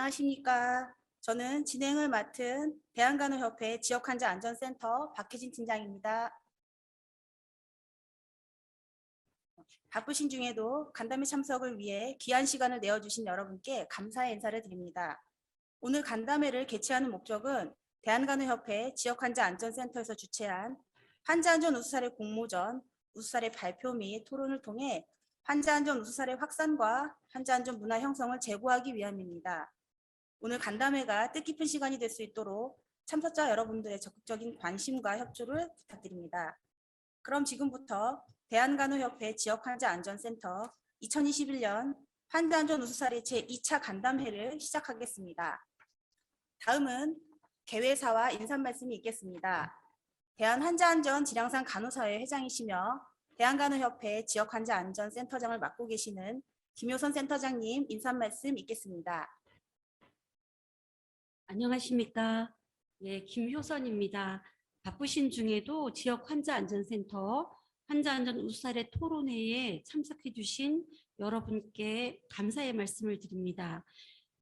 안녕하십니까. 저는 진행을 맡은 대한간호협회 지역환자안전센터 박혜진 팀장입니다. 바쁘신 중에도 간담회 참석을 위해 귀한 시간을 내어주신 여러분께 감사의 인사를 드립니다. 오늘 간담회를 개최하는 목적은 대한간호협회 지역환자안전센터에서 주최한 환자안전 우수사례 공모전, 우수사례 발표 및 토론을 통해 환자안전 우수사례 확산과 환자안전 문화 형성을 제고하기 위함입니다. 오늘 간담회가 뜻깊은 시간이 될 수 있도록 참석자 여러분들의 적극적인 관심과 협조를 부탁드립니다. 그럼 지금부터 대한간호협회 지역환자안전센터 2021년 환자안전 우수사례 제2차 간담회를 시작하겠습니다. 다음은 개회사와 인사 말씀이 있겠습니다. 대한환자안전 질량상 간호사회 회장이시며 대한간호협회 지역환자안전센터장을 맡고 계시는 김효선 센터장님 인사 말씀 있겠습니다. 안녕하십니까. 예, 김효선입니다. 바쁘신 중에도 지역환자안전센터 환자안전 우수사례 토론회에 참석해 주신 여러분께 감사의 말씀을 드립니다.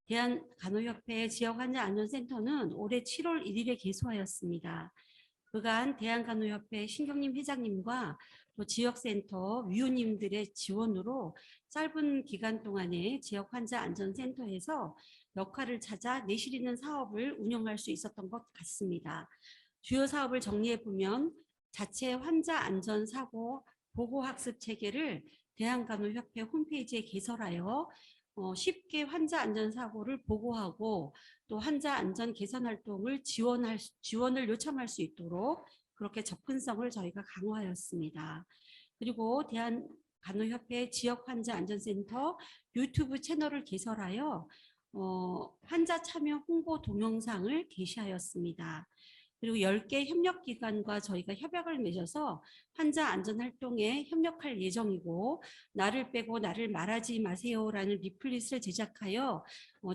대한간호협회 지역환자안전센터는 올해 7월 1일에 개소하였습니다. 그간 대한간호협회 신경림 회장님과 또 지역센터 위원님들의 지원으로 짧은 기간 동안에 지역환자안전센터에서 역할을 찾아 내실 있는 사업을 운영할 수 있었던 것 같습니다. 주요 사업을 정리해보면 자체 환자안전사고 보고학습 체계를 대한간호협회 홈페이지에 개설하여 쉽게 환자안전사고를 보고하고 또 환자안전 개선 활동을 지원을 요청할 수 있도록 그렇게 접근성을 저희가 강화하였습니다. 그리고 대한간호협회 지역환자안전센터 유튜브 채널을 개설하여 환자 참여 홍보 동영상을 게시하였습니다. 그리고 10개 협력기관과 저희가 협약을 맺어서 환자 안전활동에 협력할 예정이고 나를 빼고 나를 말하지 마세요라는 리플릿을 제작하여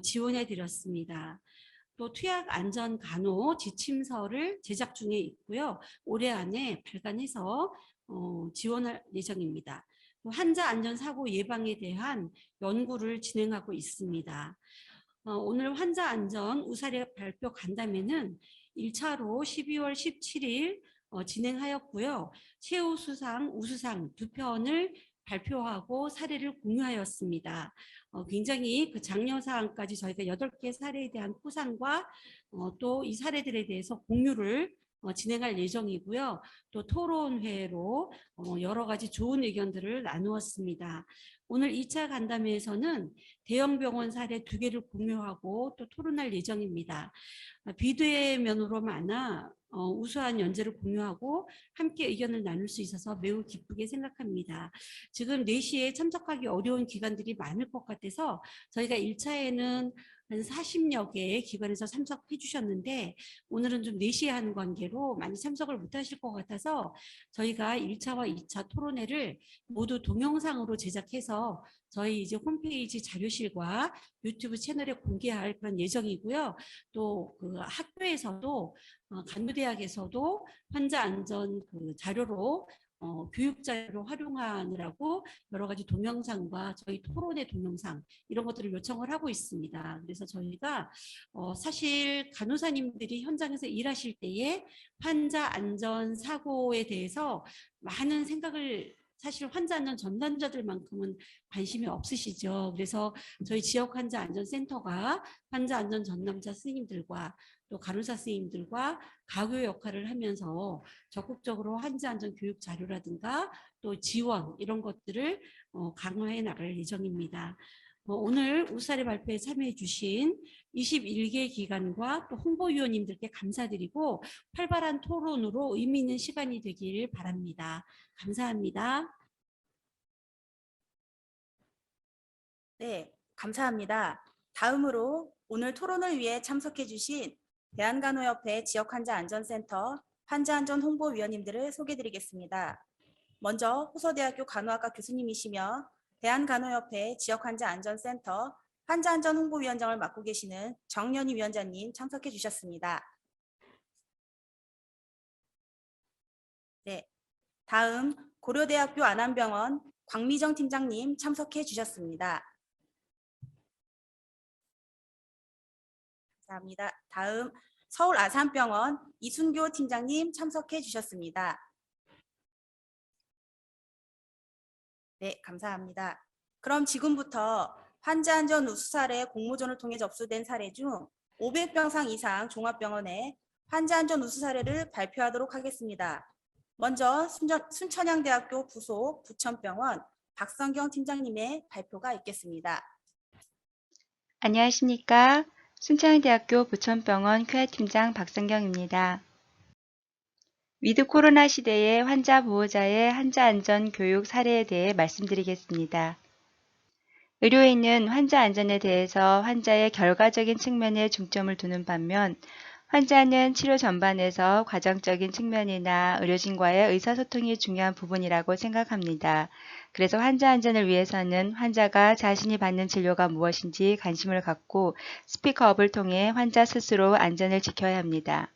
지원해 드렸습니다. 또 투약안전간호 지침서를 제작 중에 있고요. 올해 안에 발간해서 지원할 예정입니다. 또 환자 안전사고 예방에 대한 연구를 진행하고 있습니다. 오늘 환자 안전 우사례 발표 간담회는 1차로 12월 17일 진행하였고요. 최우수상, 우수상 2편을 발표하고 사례를 공유하였습니다. 굉장히 그 장려사항까지 저희가 8개 사례에 대한 포상과 또 이 사례들에 대해서 공유를 진행할 예정이고요. 또 토론회로 여러 가지 좋은 의견들을 나누었습니다. 오늘 2차 간담회에서는 대형 병원 사례 2개를 공유하고 또 토론할 예정입니다. 비대면으로마나 우수한 연재를 공유하고 함께 의견을 나눌 수 있어서 매우 기쁘게 생각합니다. 지금 4시에 참석하기 어려운 기관들이 많을 것 같아서 저희가 1차에는 한 40여 개의 기관에서 참석해 주셨는데 오늘은 좀 4시에 하는 관계로 많이 참석을 못 하실 것 같아서 저희가 1차와 2차 토론회를 모두 동영상으로 제작해서 저희 이제 홈페이지 자료실과 유튜브 채널에 공개할 그런 예정이고요. 또 그 학교에서도 간호대학에서도 환자 안전 그 자료로 교육 자료로 활용하느라고 여러 가지 동영상과 저희 토론의 동영상 이런 것들을 요청을 하고 있습니다. 그래서 저희가 사실 간호사님들이 현장에서 일하실 때에 환자 안전 사고에 대해서 많은 생각을 사실 환자 안전 전담자들만큼은 관심이 없으시죠. 그래서 저희 지역 환자 안전센터가 환자 안전 전담자 선생님들과 또 간호사 선생님들과 가교 역할을 하면서 적극적으로 환자 안전 교육 자료라든가 또 지원 이런 것들을 강화해 나갈 예정입니다. 오늘 우수사례 발표에 참여해 주신 21개 기관과 또 홍보위원님들께 감사드리고 활발한 토론으로 의미 있는 시간이 되길 바랍니다. 감사합니다. 네, 감사합니다. 다음으로 오늘 토론을 위해 참석해 주신 대한간호협회 지역환자안전센터 환자안전 홍보위원님들을 소개드리겠습니다. 먼저 호서대학교 간호학과 교수님이시며 대한간호협회 지역환자안전센터 환자안전 홍보위원장을 맡고 계시는 정연희 위원장님 참석해 주셨습니다. 네, 다음 고려대학교 안암병원 광미정 팀장님 참석해 주셨습니다. 감사합니다. 다음 서울 아산병원 이순교 팀장님 참석해 주셨습니다. 네, 감사합니다. 그럼 지금부터 환자 안전 우수 사례 공모전을 통해 접수된 사례 중 500병상 이상 종합병원의 환자 안전 우수 사례를 발표하도록 하겠습니다. 먼저 순천향대학교 부속 부천병원 박성경 팀장님의 발표가 있겠습니다. 안녕하십니까. 순천대학교 부천병원 QA팀장 박성경입니다. 위드 코로나 시대의 환자 보호자의 환자 안전 교육 사례에 대해 말씀드리겠습니다. 의료인은 환자 안전에 대해서 환자의 결과적인 측면에 중점을 두는 반면 환자는 치료 전반에서 과정적인 측면이나 의료진과의 의사소통이 중요한 부분이라고 생각합니다. 그래서 환자 안전을 위해서는 환자가 자신이 받는 진료가 무엇인지 관심을 갖고 스피커업을 통해 환자 스스로 안전을 지켜야 합니다.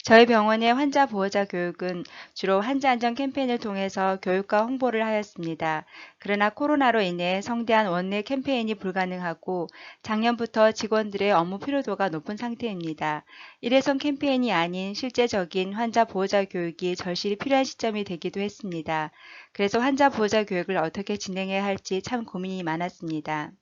저희 병원의 환자 보호자 교육은 주로 환자 안전 캠페인을 통해서 교육과 홍보를 하였습니다. 그러나 코로나로 인해 성대한 원내 캠페인이 불가능하고 작년부터 직원들의 업무 피로도가 높은 상태입니다. 일회성 캠페인이 아닌 실제적인 환자 보호자 교육이 절실히 필요한 시점이 되기도 했습니다. 그래서 환자 보호자 교육을 어떻게 진행해야 할지 참 고민이 많았습니다.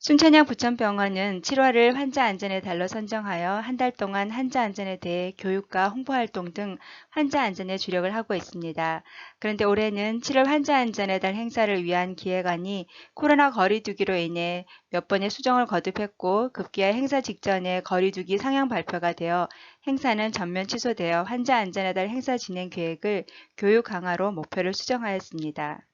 순천향 부천병원은 7월을 환자 안전의 달로 선정하여 한 달 동안 환자 안전에 대해 교육과 홍보활동 등 환자 안전에 주력을 하고 있습니다. 그런데 올해는 7월 환자 안전의 달 행사를 위한 기획안이 코로나 거리두기로 인해 몇 번의 수정을 거듭했고 급기야 행사 직전에 거리두기 상향 발표가 되어 행사는 전면 취소되어 환자 안전의 달 행사 진행 계획을 교육 강화로 목표를 수정하였습니다.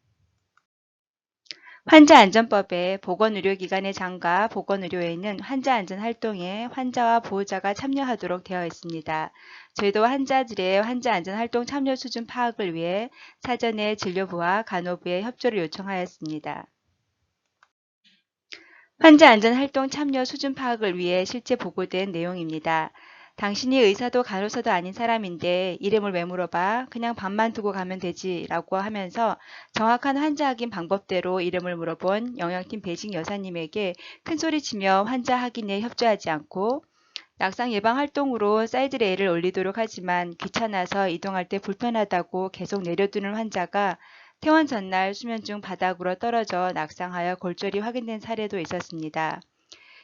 환자안전법에 보건의료기관의 장과 보건의료회는 환자안전 활동에 환자와 보호자가 참여하도록 되어 있습니다. 저희도 환자들의 환자안전 활동 참여 수준 파악을 위해 사전에 진료부와 간호부의 협조를 요청하였습니다. 환자안전 활동 참여 수준 파악을 위해 실제 보고된 내용입니다. 당신이 의사도 간호사도 아닌 사람인데 이름을 왜 물어봐? 그냥 밥만 두고 가면 되지 라고 하면서 정확한 환자 확인 방법대로 이름을 물어본 영양팀 배식 여사님에게 큰소리치며 환자 확인에 협조하지 않고 낙상 예방 활동으로 사이드레일을 올리도록 하지만 귀찮아서 이동할 때 불편하다고 계속 내려두는 환자가 퇴원 전날 수면 중 바닥으로 떨어져 낙상하여 골절이 확인된 사례도 있었습니다.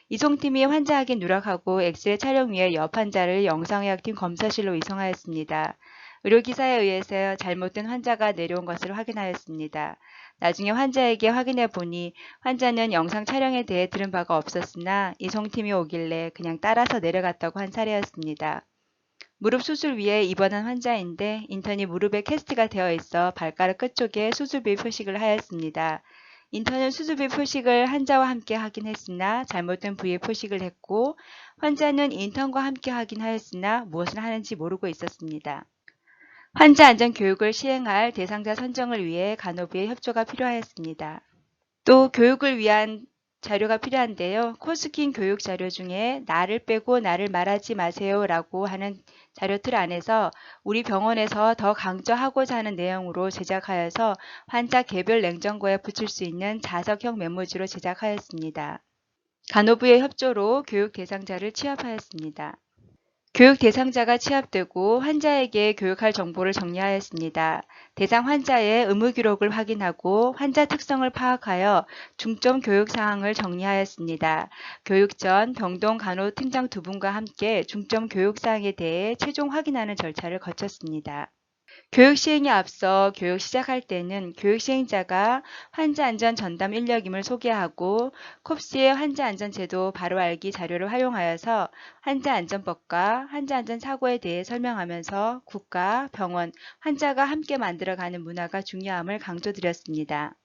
이송팀이 환자 확인 누락하고 엑스레이 촬영 위해 옆 환자를 영상의학팀 검사실로 이송하였습니다. 의료기사에 의해서 잘못된 환자가 내려온 것을 확인하였습니다. 나중에 환자에게 확인해 보니 환자는 영상 촬영에 대해 들은 바가 없었으나 이송팀이 오길래 그냥 따라서 내려갔다고 한 사례였습니다. 무릎 수술 위해 입원한 환자인데 인턴이 무릎에 캐스트가 되어 있어 발가락 끝쪽에 수술비 표식을 하였습니다. 인턴은 수술비 표식을 환자와 함께 확인했으나 잘못된 부위에 표식을 했고 환자는 인턴과 함께 확인하였으나 무엇을 하는지 모르고 있었습니다. 환자 안전 교육을 시행할 대상자 선정을 위해 간호부의 협조가 필요하였습니다. 또 교육을 위한 자료가 필요한데요. 코스킨 교육 자료 중에 나를 빼고 나를 말하지 마세요 라고 하는 자료 틀 안에서 우리 병원에서 더 강조하고자 하는 내용으로 제작하여서 환자 개별 냉장고에 붙일 수 있는 자석형 메모지로 제작하였습니다. 간호부의 협조로 교육 대상자를 취합하였습니다. 교육 대상자가 취합되고 환자에게 교육할 정보를 정리하였습니다. 대상 환자의 의무 기록을 확인하고 환자 특성을 파악하여 중점 교육 사항을 정리하였습니다. 교육 전 병동 간호팀장 2분과 함께 중점 교육 사항에 대해 최종 확인하는 절차를 거쳤습니다. 교육 시행에 앞서 교육 시작할 때는 교육 시행자가 환자 안전 전담 인력임을 소개하고 콥스의 환자 안전 제도 바로 알기 자료를 활용하여서 환자 안전법과 환자 안전 사고에 대해 설명하면서 국가, 병원, 환자가 함께 만들어가는 문화가 중요함을 강조드렸습니다.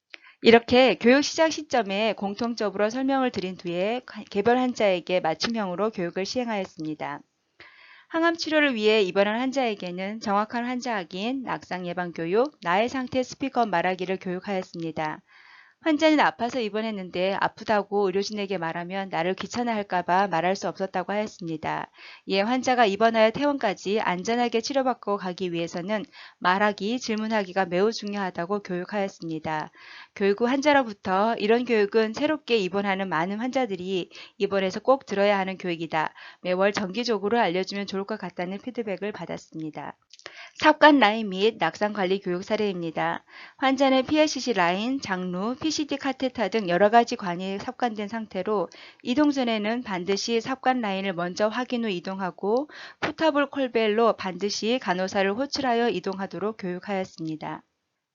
이렇게 교육 시작 시점에 공통적으로 설명을 드린 뒤에 개별 환자에게 맞춤형으로 교육을 시행하였습니다. 항암 치료를 위해 입원한 환자에게는 정확한 환자 확인, 낙상 예방 교육, 나의 상태 스피커 말하기를 교육하였습니다. 환자는 아파서 입원했는데 아프다고 의료진에게 말하면 나를 귀찮아할까봐 말할 수 없었다고 하였습니다. 이에 환자가 입원하여 퇴원까지 안전하게 치료받고 가기 위해서는 말하기, 질문하기가 매우 중요하다고 교육하였습니다. 교육 후 환자로부터 이런 교육은 새롭게 입원하는 많은 환자들이 입원해서 꼭 들어야 하는 교육이다. 매월 정기적으로 알려주면 좋을 것 같다는 피드백을 받았습니다. 삽관 라인 및 낙상 관리 교육 사례입니다. 환자는 PLCC 라인, 장루, PCD 카테터 등 여러 가지 관이 삽관된 상태로 이동 전에는 반드시 삽관 라인을 먼저 확인 후 이동하고 포터블 콜벨로 반드시 간호사를 호출하여 이동하도록 교육하였습니다.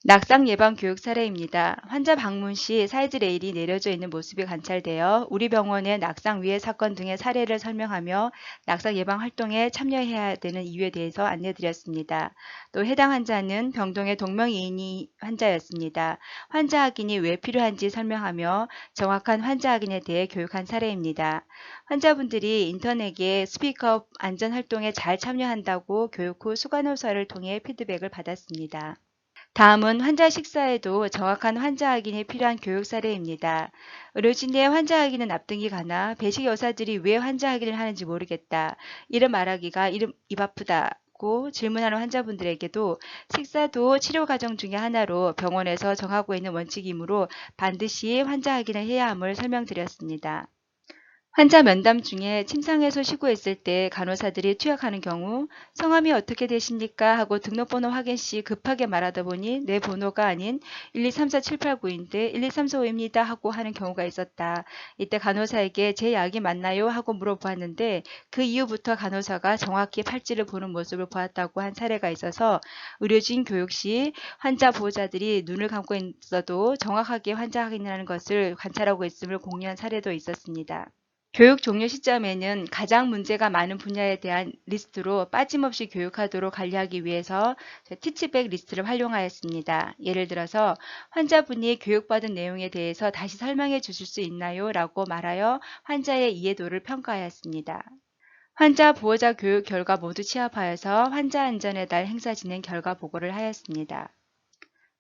낙상 예방 교육 사례입니다. 환자 방문 시 사이드 레일이 내려져 있는 모습이 관찰되어 우리 병원의 낙상 위해 사건 등의 사례를 설명하며 낙상 예방 활동에 참여해야 되는 이유에 대해서 안내드렸습니다. 또 해당 환자는 병동의 동명이인이 환자였습니다. 환자 확인이 왜 필요한지 설명하며 정확한 환자 확인에 대해 교육한 사례입니다. 환자분들이 인턴에게 스피커업 안전 활동에 잘 참여한다고 교육 후 수간호사를 통해 피드백을 받았습니다. 다음은 환자 식사에도 정확한 환자 확인이 필요한 교육 사례입니다. 의료진의 환자 확인은 납득이 가나 배식 여사들이 왜 환자 확인을 하는지 모르겠다. 이런 말하기가 입 아프다고 질문하는 환자분들에게도 식사도 치료 과정 중의 하나로 병원에서 정하고 있는 원칙이므로 반드시 환자 확인을 해야 함을 설명드렸습니다. 환자 면담 중에 침상에서 쉬고 있을 때 간호사들이 투약하는 경우 성함이 어떻게 되십니까? 하고 등록번호 확인 시 급하게 말하다 보니 내 번호가 아닌 1234789인데 12345입니다 하고 하는 경우가 있었다. 이때 간호사에게 제 약이 맞나요? 하고 물어보았는데 그 이후부터 간호사가 정확히 팔찌를 보는 모습을 보았다고 한 사례가 있어서 의료진 교육 시 환자 보호자들이 눈을 감고 있어도 정확하게 환자 확인하는 것을 관찰하고 있음을 공유한 사례도 있었습니다. 교육 종료 시점에는 가장 문제가 많은 분야에 대한 리스트로 빠짐없이 교육하도록 관리하기 위해서 티치백 리스트를 활용하였습니다. 예를 들어서 환자분이 교육받은 내용에 대해서 다시 설명해 주실 수 있나요? 라고 말하여 환자의 이해도를 평가하였습니다. 환자 보호자 교육 결과 모두 취합하여서 환자 안전의 달 행사 진행 결과 보고를 하였습니다.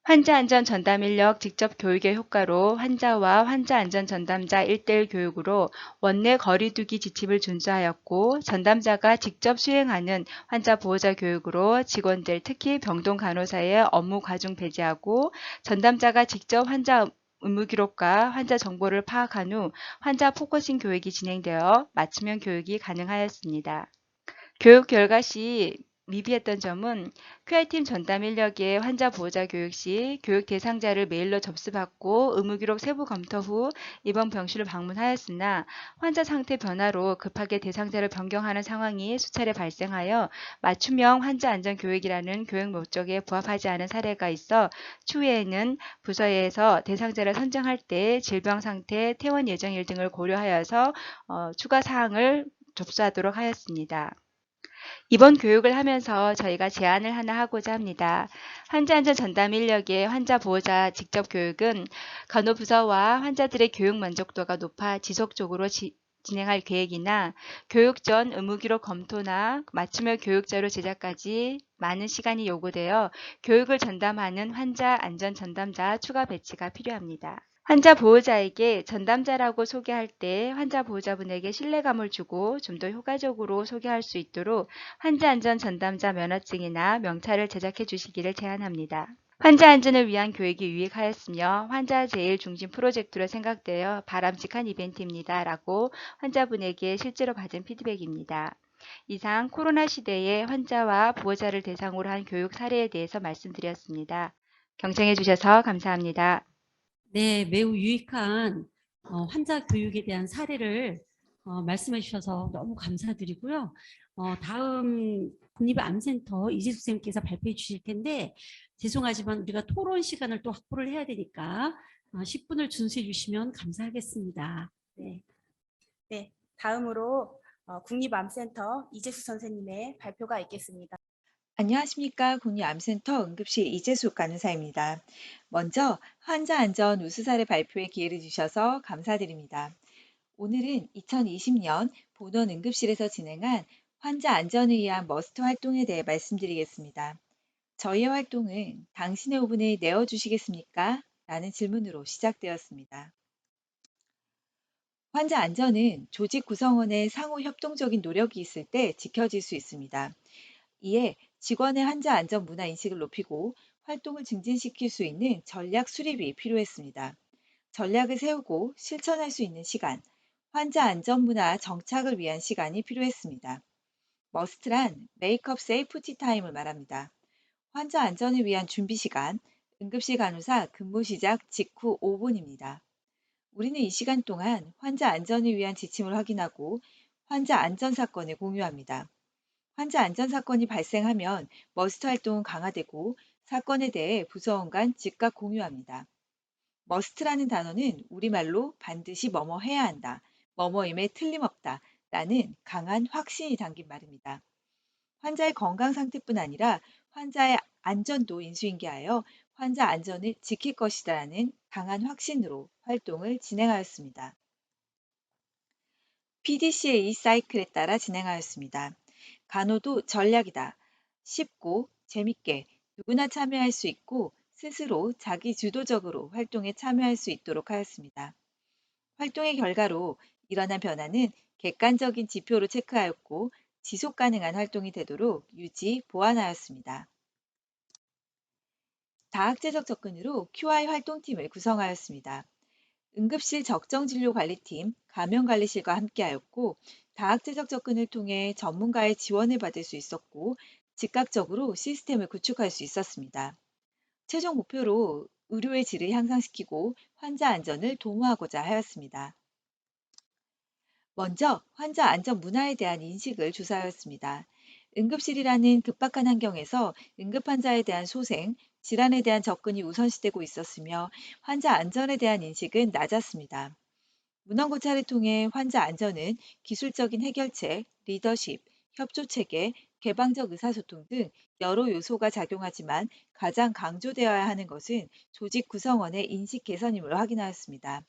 환자 안전 전담 인력 직접 교육의 효과로 환자와 환자 안전 전담자 1:1 교육으로 원내 거리두기 지침을 준수하였고 전담자가 직접 수행하는 환자 보호자 교육으로 직원들 특히 병동 간호사의 업무 과중 배제하고 전담자가 직접 환자 의무 기록과 환자 정보를 파악한 후 환자 포커싱 교육이 진행되어 맞춤형 교육이 가능하였습니다. 교육 결과 시 미비했던 점은 QR팀 전담 인력의 환자 보호자 교육 시 교육 대상자를 메일로 접수받고 의무기록 세부 검토 후 입원 병실을 방문하였으나 환자 상태 변화로 급하게 대상자를 변경하는 상황이 수차례 발생하여 맞춤형 환자 안전 교육이라는 교육 목적에 부합하지 않은 사례가 있어 추후에는 부서에서 대상자를 선정할 때 질병 상태, 퇴원 예정일 등을 고려하여서 추가 사항을 접수하도록 하였습니다. 이번 교육을 하면서 저희가 제안을 하나 하고자 합니다. 환자안전 전담 인력의 환자 보호자 직접 교육은 간호부서와 환자들의 교육 만족도가 높아 지속적으로 진행할 계획이나 교육 전 의무기록 검토나 맞춤형 교육자료 제작까지 많은 시간이 요구되어 교육을 전담하는 환자 안전 전담자 추가 배치가 필요합니다. 환자 보호자에게 전담자라고 소개할 때 환자 보호자분에게 신뢰감을 주고 좀 더 효과적으로 소개할 수 있도록 환자 안전 전담자 면허증이나 명찰을 제작해 주시기를 제안합니다. 환자 안전을 위한 교육이 유익하였으며 환자 제일 중심 프로젝트로 생각되어 바람직한 이벤트입니다. 라고 환자분에게 실제로 받은 피드백입니다. 이상 코로나 시대에 환자와 보호자를 대상으로 한 교육 사례에 대해서 말씀드렸습니다. 경청해 주셔서 감사합니다. 네, 매우 유익한 환자 교육에 대한 사례를 말씀해 주셔서 너무 감사드리고요. 다음 국립암센터 이재숙 선생님께서 발표해 주실 텐데 죄송하지만 우리가 토론 시간을 또 확보를 해야 되니까 10분을 준수해 주시면 감사하겠습니다. 네. 네, 다음으로 국립암센터 이재수 선생님의 발표가 있겠습니다. 안녕하십니까. 국립암센터 응급실 이재숙 간호사입니다. 먼저 환자 안전 우수 사례 발표에 기회를 주셔서 감사드립니다. 오늘은 2020년 본원 응급실에서 진행한 환자 안전을 위한 머스트 활동에 대해 말씀드리겠습니다. 저희의 활동은 당신의 5분을 내어주시겠습니까? 라는 질문으로 시작되었습니다. 환자 안전은 조직 구성원의 상호 협동적인 노력이 있을 때 지켜질 수 있습니다. 이에 직원의 환자 안전 문화 인식을 높이고 활동을 증진시킬 수 있는 전략 수립이 필요했습니다. 전략을 세우고 실천할 수 있는 시간, 환자 안전 문화 정착을 위한 시간이 필요했습니다. 머스트란 메이크업 세이프티 타임을 말합니다. 환자 안전을 위한 준비 시간, 응급실 간호사 근무 시작 직후 5분입니다. 우리는 이 시간 동안 환자 안전을 위한 지침을 확인하고 환자 안전 사건을 공유합니다. 환자 안전 사건이 발생하면 머스트 활동은 강화되고 사건에 대해 부서원 간 즉각 공유합니다. 머스트라는 단어는 우리말로 반드시 뭐뭐 해야 한다, 뭐뭐임에 틀림없다 라는 강한 확신이 담긴 말입니다. 환자의 건강 상태뿐 아니라 환자의 안전도 인수인계하여 환자 안전을 지킬 것이다라는 강한 확신으로 활동을 진행하였습니다. PDCA 사이클에 따라 진행하였습니다. 간호도 전략이다. 쉽고 재밌게 누구나 참여할 수 있고 스스로 자기 주도적으로 활동에 참여할 수 있도록 하였습니다. 활동의 결과로 일어난 변화는 객관적인 지표로 체크하였고 지속 가능한 활동이 되도록 유지, 보완하였습니다. 다학제적 접근으로 QI 활동팀을 구성하였습니다. 응급실 적정진료관리팀, 감염관리실과 함께하였고 다학제적 접근을 통해 전문가의 지원을 받을 수 있었고 즉각적으로 시스템을 구축할 수 있었습니다. 최종 목표로 의료의 질을 향상시키고 환자 안전을 도모하고자 하였습니다. 먼저 환자 안전 문화에 대한 인식을 조사하였습니다. 응급실이라는 급박한 환경에서 응급 환자에 대한 소생, 질환에 대한 접근이 우선시되고 있었으며 환자 안전에 대한 인식은 낮았습니다. 문헌 고찰을 통해 환자 안전은 기술적인 해결책, 리더십, 협조체계, 개방적 의사소통 등 여러 요소가 작용하지만 가장 강조되어야 하는 것은 조직 구성원의 인식 개선임을 확인하였습니다.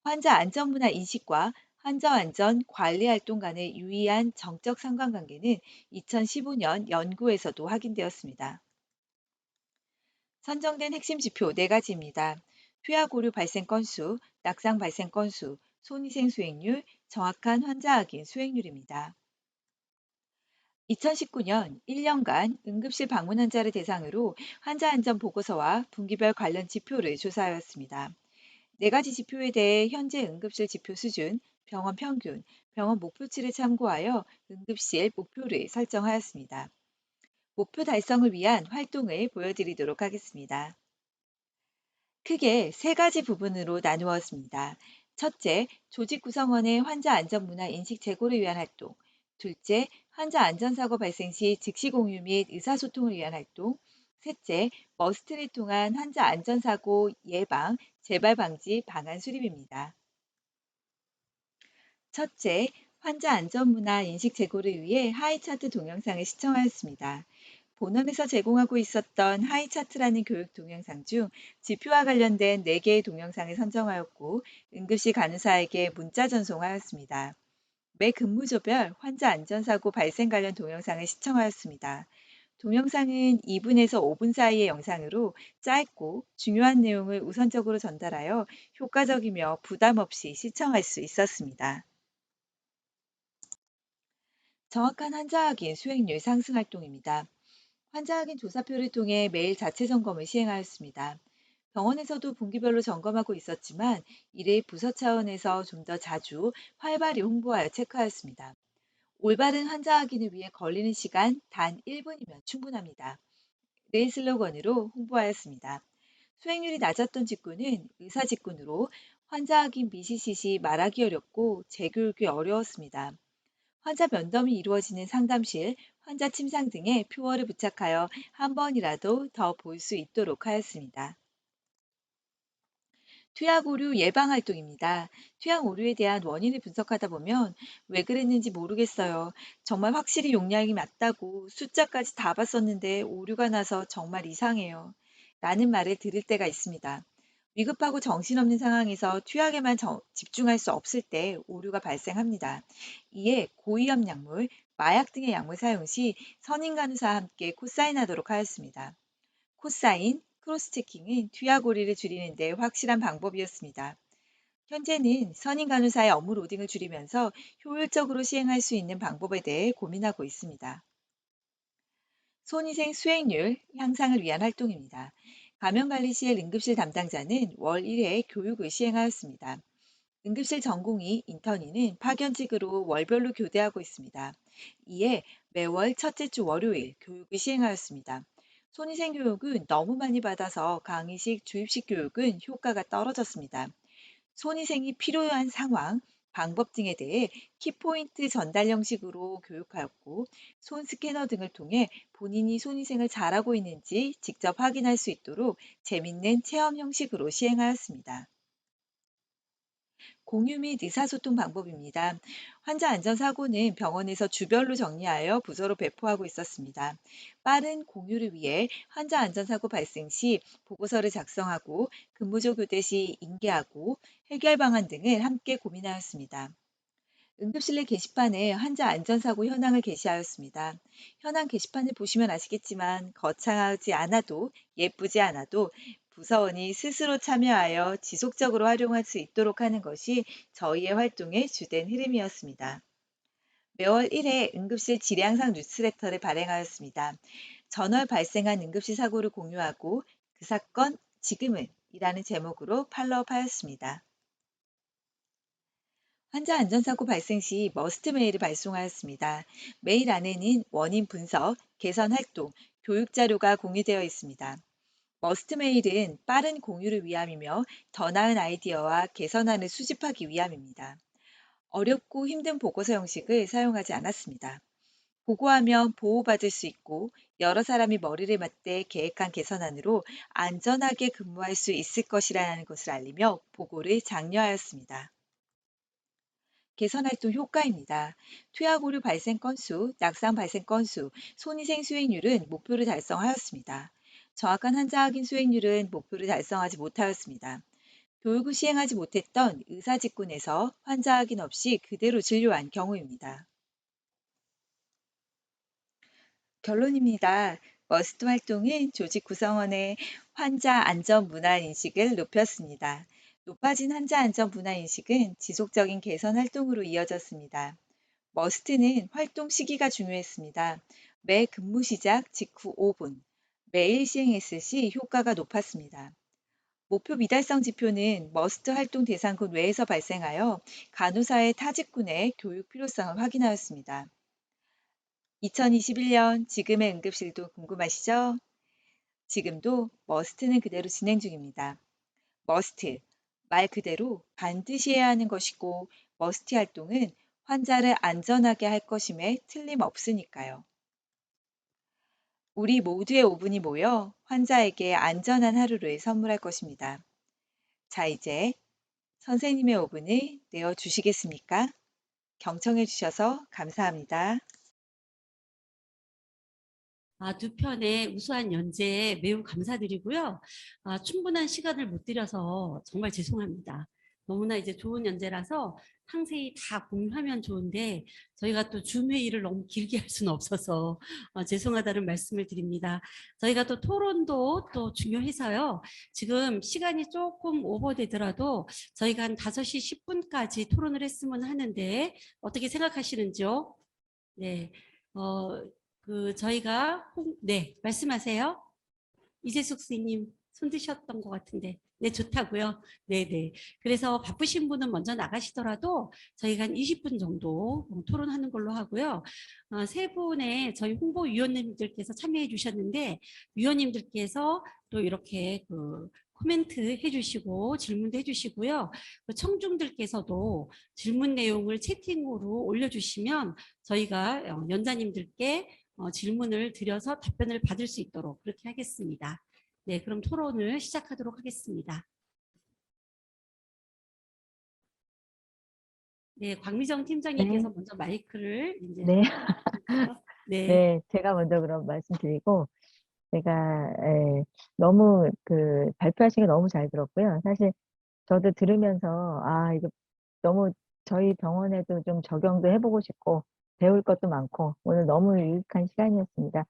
환자 안전 문화 인식과 환자 안전 관리 활동 간의 유의한 정적 상관관계는 2015년 연구에서도 확인되었습니다. 선정된 핵심 지표 4가지입니다. 투약 오류 발생 건수, 낙상 발생 건수, 손위생 수행률, 정확한 환자 확인 수행률입니다. 2019년 1년간 응급실 방문 환자를 대상으로 환자 안전 보고서와 분기별 관련 지표를 조사하였습니다. 4가지 지표에 대해 현재 응급실 지표 수준, 병원 평균, 병원 목표치를 참고하여 응급실 목표를 설정하였습니다. 목표 달성을 위한 활동을 보여드리도록 하겠습니다. 크게 3가지 부분으로 나누었습니다. 첫째, 조직 구성원의 환자 안전 문화 인식 제고를 위한 활동. 둘째, 환자 안전사고 발생 시 즉시 공유 및 의사소통을 위한 활동. 셋째, 머스트를 통한 환자 안전사고 예방, 재발 방지 방안 수립입니다. 첫째, 환자 안전 문화 인식 제고를 위해 하이차트 동영상을 시청하였습니다. 본원에서 제공하고 있었던 하이차트라는 교육 동영상 중 지표와 관련된 4개의 동영상을 선정하였고 응급실 간호사에게 문자 전송하였습니다. 매 근무조별 환자 안전사고 발생 관련 동영상을 시청하였습니다. 동영상은 2분에서 5분 사이의 영상으로 짧고 중요한 내용을 우선적으로 전달하여 효과적이며 부담 없이 시청할 수 있었습니다. 정확한 환자 확인 수행률 상승 활동입니다. 환자 확인 조사표를 통해 매일 자체 점검을 시행하였습니다. 병원에서도 분기별로 점검하고 있었지만 이를 부서 차원에서 좀 더 자주 활발히 홍보하여 체크하였습니다. 올바른 환자 확인을 위해 걸리는 시간 단 1분이면 충분합니다. 를 슬로건으로 홍보하였습니다. 수행률이 낮았던 직군은 의사 직군으로 환자 확인 미시시 시 말하기 어렵고 재교육이 어려웠습니다. 환자 면담이 이루어지는 상담실, 환자 침상 등에 표어를 부착하여 한 번이라도 더 볼 수 있도록 하였습니다. 투약 오류 예방 활동입니다. 투약 오류에 대한 원인을 분석하다 보면 왜 그랬는지 모르겠어요. 정말 확실히 용량이 맞다고 숫자까지 다 봤었는데 오류가 나서 정말 이상해요. 라는 말을 들을 때가 있습니다. 위급하고 정신없는 상황에서 투약에만 집중할 수 없을 때 오류가 발생합니다. 이에 고위험 약물, 마약 등의 약물 사용 시 선임 간호사와 함께 코사인하도록 하였습니다. 코사인, 크로스 체킹은 투약오류를 줄이는 데 확실한 방법이었습니다. 현재는 선임 간호사의 업무 로딩을 줄이면서 효율적으로 시행할 수 있는 방법에 대해 고민하고 있습니다. 손위생 수행률 향상을 위한 활동입니다. 감염관리실 응급실 담당자는 월 1회 교육을 시행하였습니다. 응급실 전공의, 인턴의는 파견직으로 월별로 교대하고 있습니다. 이에 매월 첫째 주 월요일 교육을 시행하였습니다. 손위생 교육은 너무 많이 받아서 강의식, 주입식 교육은 효과가 떨어졌습니다. 손위생이 필요한 상황, 방법 등에 대해 키포인트 전달 형식으로 교육하였고, 손 스캐너 등을 통해 본인이 손위생을 잘하고 있는지 직접 확인할 수 있도록 재밌는 체험 형식으로 시행하였습니다. 공유 및 의사소통 방법입니다. 환자 안전사고는 병원에서 주별로 정리하여 부서로 배포하고 있었습니다. 빠른 공유를 위해 환자 안전사고 발생 시 보고서를 작성하고 근무조 교대 시 인계하고 해결 방안 등을 함께 고민하였습니다. 응급실 내 게시판에 환자 안전사고 현황을 게시하였습니다. 현황 게시판을 보시면 아시겠지만 거창하지 않아도 예쁘지 않아도 부서원이 스스로 참여하여 지속적으로 활용할 수 있도록 하는 것이 저희의 활동의 주된 흐름이었습니다. 매월 1회 응급실 질량상 뉴스레터를 발행하였습니다. 전월 발생한 응급실 사고를 공유하고 그 사건 지금은 이라는 제목으로 팔로우하였습니다. 환자 안전사고 발생 시 머스트 메일을 발송하였습니다. 메일 안에는 원인 분석, 개선 활동, 교육 자료가 공유되어 있습니다. 머스트 메일은 빠른 공유를 위함이며 더 나은 아이디어와 개선안을 수집하기 위함입니다. 어렵고 힘든 보고서 형식을 사용하지 않았습니다. 보고하면 보호받을 수 있고 여러 사람이 머리를 맞대 계획한 개선안으로 안전하게 근무할 수 있을 것이라는 것을 알리며 보고를 장려하였습니다. 개선활동 효과입니다. 투약오류 발생 건수, 낙상 발생 건수, 손위생 수행률은 목표를 달성하였습니다. 정확한 환자 확인 수행률은 목표를 달성하지 못하였습니다. 교육을 시행하지 못했던 의사 직군에서 환자 확인 없이 그대로 진료한 경우입니다. 결론입니다. 머스트 활동은 조직 구성원의 환자 안전 문화 인식을 높였습니다. 높아진 환자 안전 문화 인식은 지속적인 개선 활동으로 이어졌습니다. 머스트는 활동 시기가 중요했습니다. 매 근무 시작 직후 5분, 매일 시행했을 시 효과가 높았습니다. 목표 미달성 지표는 머스트 활동 대상군 외에서 발생하여 간호사의 타직군의 교육 필요성을 확인하였습니다. 2021년 지금의 응급실도 궁금하시죠? 지금도 머스트는 그대로 진행 중입니다. 머스트, 말 그대로 반드시 해야 하는 것이고 머스트 활동은 환자를 안전하게 할 것임에 틀림없으니까요. 우리 모두의 5분이 모여 환자에게 안전한 하루를 선물할 것입니다. 자, 이제 선생님의 5분을 내어주시겠습니까? 경청해 주셔서 감사합니다. 두 편의 우수한 연재에 매우 감사드리고요. 충분한 시간을 못 드려서 정말 죄송합니다. 너무나 이제 좋은 연재라서 상세히 다 공유하면 좋은데 저희가 또 줌 회의를 너무 길게 할 수는 없어서 죄송하다는 말씀을 드립니다. 저희가 또 토론도 또 중요해서요. 지금 시간이 조금 오버되더라도 저희가 한 5시 10분까지 토론을 했으면 하는데 어떻게 생각하시는지요? 네. 저희가 네, 말씀하세요. 이재숙 선생님 손 드셨던 것 같은데. 네, 좋다고요. 네, 네. 그래서 바쁘신 분은 먼저 나가시더라도 저희가 한 20분 정도 토론하는 걸로 하고요. 세 분의 저희 홍보위원님들께서 참여해 주셨는데 위원님들께서 또 이렇게 코멘트 해주시고 질문도 해주시고요. 청중들께서도 질문 내용을 채팅으로 올려주시면 저희가 연자님들께 질문을 드려서 답변을 받을 수 있도록 그렇게 하겠습니다. 네, 그럼 토론을 시작하도록 하겠습니다. 네, 광미정 팀장님께서 네, 먼저 마이크를 이제 네, 네, 네, 제가 먼저 그럼 말씀드리고, 제가 너무 발표하신 게 너무 잘 들었고요. 사실 저도 들으면서 이거 너무 저희 병원에도 좀 적용도 해보고 싶고 배울 것도 많고 오늘 너무 유익한 시간이었습니다.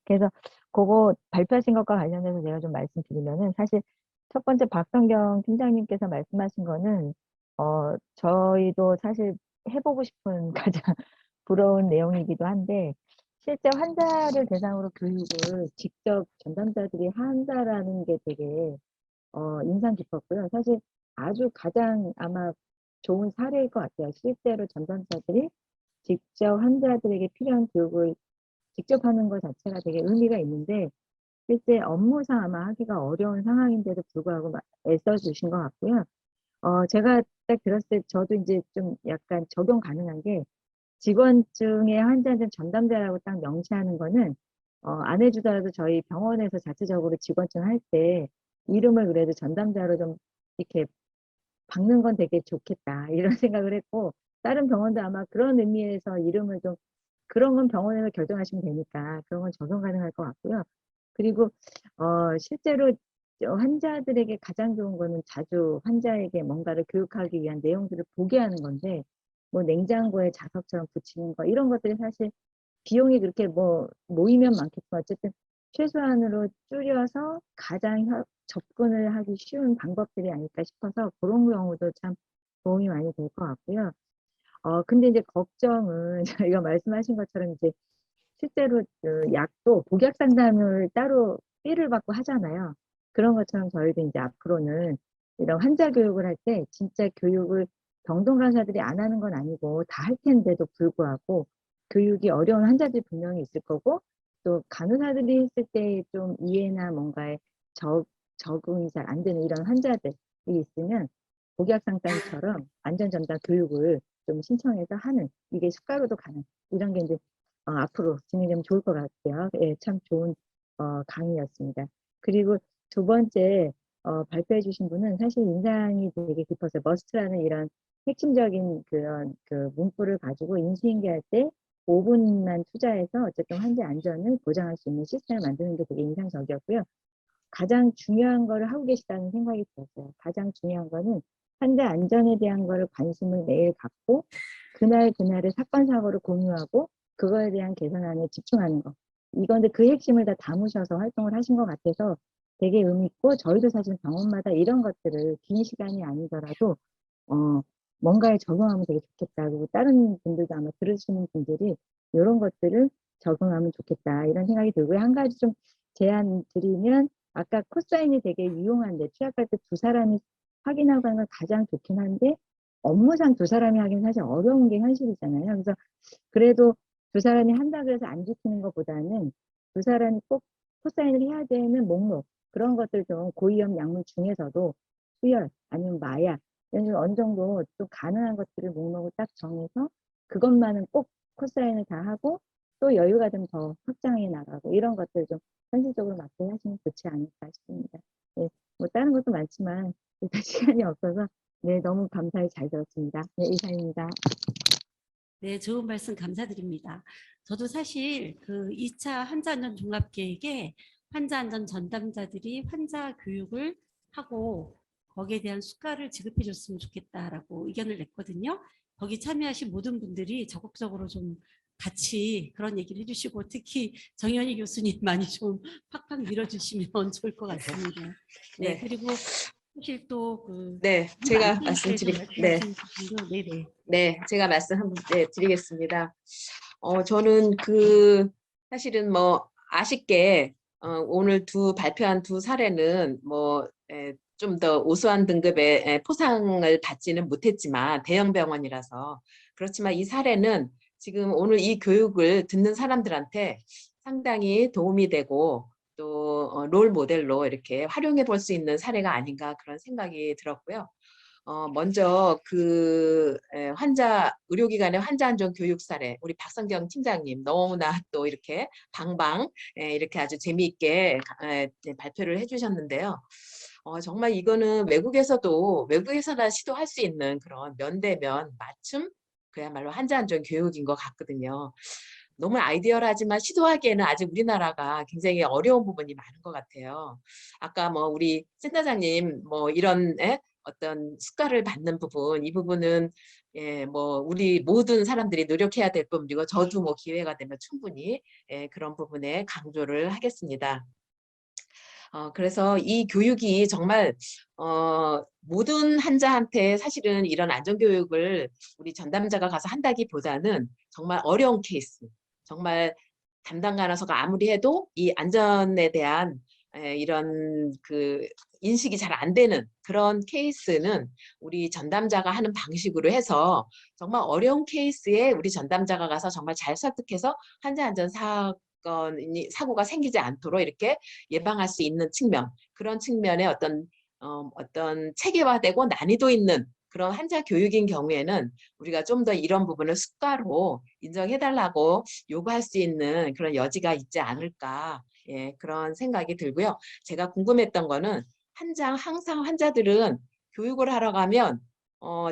그래서 그거 발표하신 것과 관련해서 제가 좀 말씀드리면은 사실 첫 번째 박성경 팀장님께서 말씀하신 거는 저희도 사실 해보고 싶은 가장 부러운 내용이기도 한데 실제 환자를 대상으로 교육을 직접 전담자들이 한다라는 게 되게 인상 깊었고요. 사실 아주 가장 아마 좋은 사례일 것 같아요. 실제로 전담자들이 직접 환자들에게 필요한 교육을 직접 하는 것 자체가 되게 의미가 있는데 실제 업무상 아마 하기가 어려운 상황인데도 불구하고 애써주신 것 같고요. 제가 딱 들었을 때 저도 이제 좀 약간 적용 가능한 게 직원 중에 환자들 전담자라고 딱 명시하는 거는 안 해주더라도 저희 병원에서 자체적으로 직원증 할 때 이름을 그래도 전담자로 좀 이렇게 박는 건 되게 좋겠다 이런 생각을 했고 다른 병원도 아마 그런 의미에서 이름을 좀 그런 건 병원에서 결정하시면 되니까 그런 건 적용 가능할 것 같고요. 그리고 실제로 환자들에게 가장 좋은 거는 자주 환자에게 뭔가를 교육하기 위한 내용들을 보게 하는 건데 뭐 냉장고에 자석처럼 붙이는 거 이런 것들이 사실 비용이 그렇게 뭐 모이면 많겠지만 어쨌든 최소한으로 줄여서 가장 접근을 하기 쉬운 방법들이 아닐까 싶어서 그런 경우도 참 도움이 많이 될 것 같고요. 근데 이제 걱정은 저희가 말씀하신 것처럼 이제 실제로 그 약도 복약 상담을 따로 삐를 받고 하잖아요. 그런 것처럼 저희도 이제 앞으로는 이런 환자 교육을 할 때 진짜 교육을 병동 간호사들이 안 하는 건 아니고 다 할 텐데도 불구하고 교육이 어려운 환자들이 분명히 있을 거고 또 간호사들이 했을 때 좀 이해나 뭔가에 적응이 잘 안 되는 이런 환자들이 있으면 복약 상담처럼 안전 전달 교육을 좀 신청해서 하는 이게 숟가락으로 가는 이런 게 이제 앞으로 진행되면 좋을 것 같아요. 예, 참 좋은 강의였습니다. 그리고 두 번째 발표해 주신 분은 사실 인상이 되게 깊었어요. 머스트라는 이런 핵심적인 그런 그 문구를 가지고 인수인계할 때 5분만 투자해서 어쨌든 환자 안전을 보장할 수 있는 시스템을 만드는 게 되게 인상적이었고요. 가장 중요한 거를 하고 계시다는 생각이 들었어요. 가장 중요한 거는 환자 안전에 대한 거를 관심을 매일 갖고 그날의 사건 사고를 공유하고 그거에 대한 개선안에 집중하는 거. 이건데 그 핵심을 다 담으셔서 활동을 하신 것 같아서 되게 의미 있고 저희도 사실 병원마다 이런 것들을 긴 시간이 아니더라도 뭔가에 적용하면 되게 좋겠다. 그리고 다른 분들도 아마 들으시는 분들이 이런 것들을 적용하면 좋겠다. 이런 생각이 들고요. 한 가지 좀 제안 드리면 아까 코사인이 되게 유용한데 투약할 때 두 사람이 확인하고 하는 건 가장 좋긴 한데 업무상 두 사람이 하기는 사실 어려운 게 현실이잖아요. 그래서 그래도 두 사람이 한다 그래서 안 지키는 것보다는 두 사람이 꼭 코사인을 해야 되는 목록 그런 것들 좀 고위험 약물 중에서도 수혈 아니면 마약 이런 어느 정도 또 가능한 것들을 목록을 딱 정해서 그것만은 꼭 코사인을 다 하고 또 여유가 좀 더 확장해 나가고 이런 것들 좀 현실적으로 맞게 하시면 좋지 않을까 싶습니다. 네, 뭐 다른 것도 많지만 일단 시간이 없어서 네, 너무 감사히 잘 들었습니다. 네, 이상입니다. 네, 좋은 말씀 감사드립니다. 저도 사실 그 2차 환자안전 종합계획에 환자안전 전담자들이 환자 교육을 하고 거기에 대한 수가를 지급해 줬으면 좋겠다라고 의견을 냈거든요. 거기 참여하신 모든 분들이 적극적으로 좀 같이 그런 얘기를 해주시고 특히 정현희 교수님 많이 좀 팍팍 밀어주시면 좋을 것 같습니다. 네, 네. 그리고 사실 또그 네, 제가 네. 네네. 네, 제가 말씀 한번 드리겠습니다. 저는 사실은 뭐 아쉽게 오늘 발표한 두 사례는 뭐 좀 더 우수한 등급의 포상을 받지는 못했지만 대형 병원이라서 그렇지만 이 사례는 지금 오늘 이 교육을 듣는 사람들한테 상당히 도움이 되고 또 롤 모델로 이렇게 활용해 볼 수 있는 사례가 아닌가 그런 생각이 들었고요. 먼저 의료기관의 환자 안전 교육 사례, 우리 박성경 팀장님 너무나 또 이렇게 이렇게 아주 재미있게 발표를 해주셨는데요. 정말 이거는 외국에서나 시도할 수 있는 그런 면대면 맞춤, 그야말로 환자 안전 교육인 것 같거든요. 너무 아이디어하지만 시도하기에는 아직 우리나라가 굉장히 어려운 부분이 많은 것 같아요. 아까 뭐 우리 센터장님 뭐 이런 어떤 수가를 받는 부분, 이 부분은 뭐 우리 모든 사람들이 노력해야 될 부분이고 저도 뭐 기회가 되면 충분히 그런 부분에 강조를 하겠습니다. 그래서 이 교육이 정말 모든 환자한테 사실은 이런 안전교육을 우리 전담자가 가서 한다기보다는 정말 어려운 케이스, 정말 담당 간호사가 아무리 해도 이 안전에 대한 이런 그 인식이 잘 안 되는 그런 케이스는 우리 전담자가 하는 방식으로 해서 정말 어려운 케이스에 우리 전담자가 가서 정말 잘 설득해서 환자 안전 사고가 생기지 않도록 이렇게 예방할 수 있는 측면, 그런 측면에 어떤 체계화되고 난이도 있는 그런 환자 교육인 경우에는 우리가 좀 더 이런 부분을 수가로 인정해달라고 요구할 수 있는 그런 여지가 있지 않을까, 그런 생각이 들고요. 제가 궁금했던 거는 항상 환자들은 교육을 하러 가면